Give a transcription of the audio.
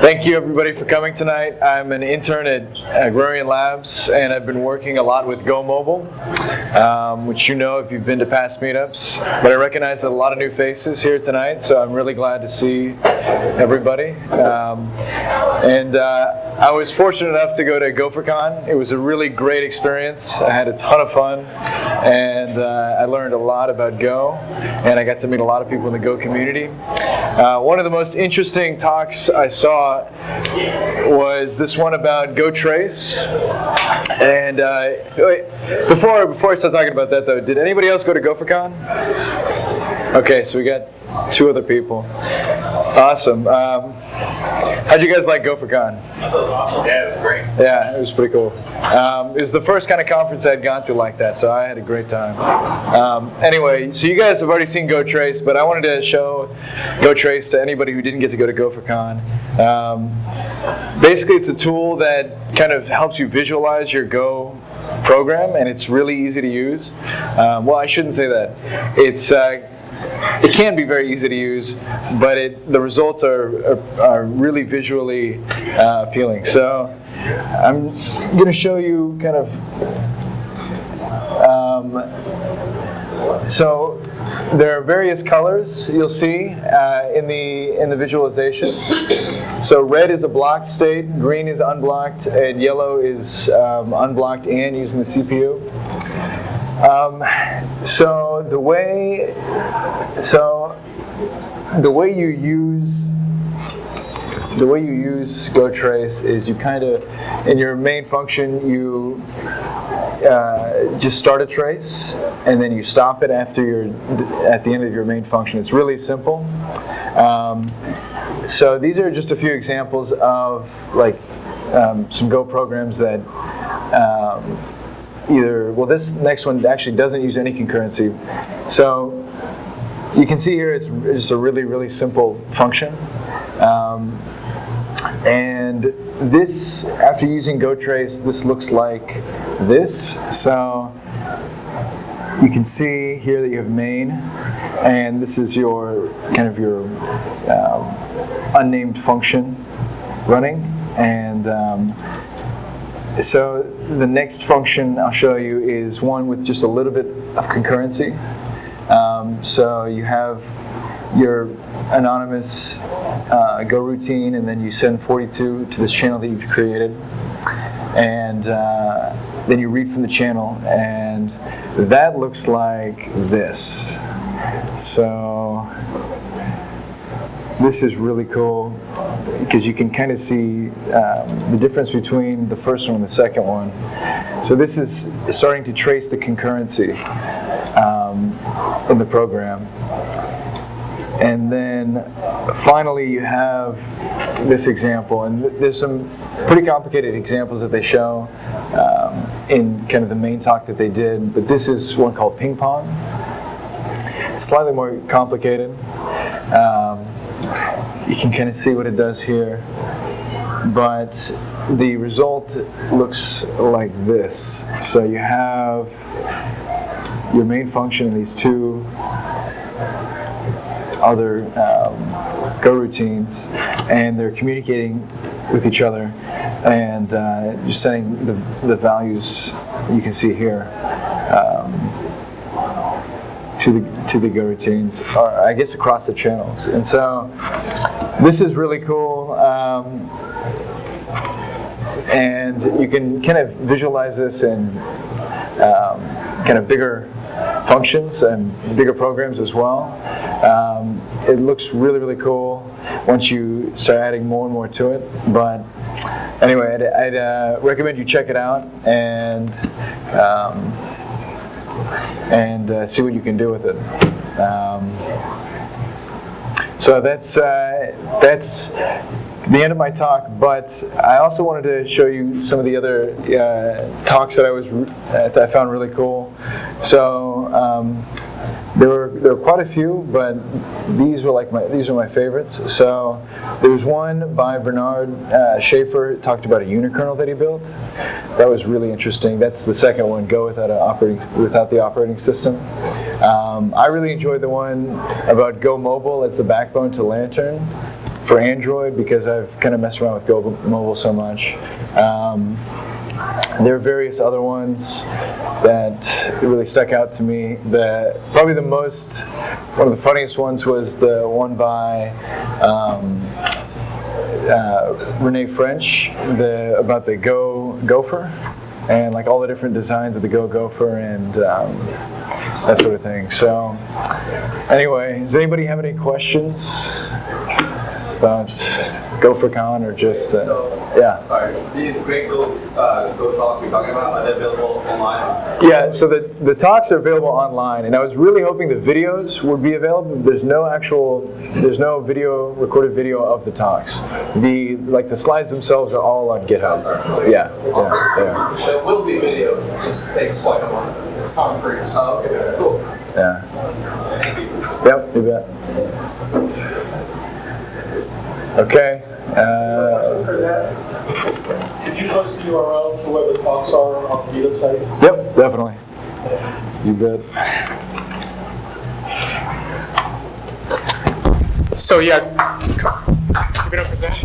Thank you everybody for coming tonight. I'm an intern at Agrarian Labs, and I've been working a lot with Go Mobile, which you know if you've been to past meetups. But I recognize a lot of new faces here tonight, so I'm really glad to see everybody. I was fortunate enough to go to GopherCon. It was a really great experience. I had a ton of fun, and I learned a lot about Go, and I got to meet a lot of people in the Go community. One of the most interesting talks I saw was this one about GoTrace. And before I start talking about that though, did anybody else go to GopherCon? Okay, so we got two other people. Awesome. How'd you guys like GopherCon? That was awesome. Yeah, it was great. Yeah, it was pretty cool. It was the first kind of conference I'd gone to like that, so I had a great time. Anyway, so you guys have already seen GoTrace, but I wanted to show GoTrace to anybody who didn't get to go to GopherCon. Basically, it's a tool that kind of helps you visualize your Go program, and it's really easy to use. Well, I shouldn't say that. It can be very easy to use, but the results are really visually appealing. So I'm going to show you kind of. So there are various colors you'll see in the visualizations. So red is a blocked state, green is unblocked, and yellow is unblocked and using the CPU. So the way you use GoTrace is you kind of, in your main function, you just start a trace, and then you stop it at the end of your main function. It's really simple. So these are just a few examples of some Go programs that this next one actually doesn't use any concurrency. So you can see here it's just a really, really simple function. And this, after using GoTrace, this looks like this. So you can see here that you have main, and this is your unnamed function running. And so the next function I'll show you is one with just a little bit of concurrency. So you have your anonymous Go routine, and then you send 42 to this channel that you've created, and then you read from the channel, and that looks like this. So this is really cool because you can kind of see the difference between the first one and the second one. So this is starting to trace the concurrency in the program. And then finally you have this example, and there's some pretty complicated examples that they show in kind of the main talk that they did, but this is one called ping pong. It's slightly more complicated. You can kind of see what it does here, but the result looks like this. So you have your main function and these two other Go routines, and they're communicating with each other, and just sending the values you can see here to the Go routines, or I guess across the channels. And so this is really cool, and you can kind of visualize this in kind of bigger functions and bigger programs as well. It looks really, really cool once you start adding more and more to it. But anyway, I'd recommend you check it out and see what you can do with it. So that's the end of my talk, but I also wanted to show you some of the other talks that I found really cool. So there were quite a few, but these are my favorites. So there was one by Bernard Schaefer, talked about a unikernel that he built. That was really interesting. That's the second one, Go without the operating system. I really enjoyed the one about Go Mobile as the backbone to Lantern for Android because I've kind of messed around with Go Mobile so much. There are various other ones that really stuck out to me. Probably one of the funniest ones was the one by Renee French about the Gopher and like all the different designs of the Gopher and that sort of thing. So anyway, does anybody have any questions about GopherCon or just yeah? Sorry, these great Go talks you're talking about, are they available online? Yeah, so the talks are available online, and I was really hoping the videos would be available. There's no recorded video of the talks. The slides themselves are all on GitHub. Yeah, they are. There will be videos. It just takes like a month. It's concrete. Oh, okay, cool. Yeah. Thank you. Yep, you bet. Okay. Could you post the URL to where the talks are on the Meetup site? Yep, definitely. You bet. So yeah, we're gonna present.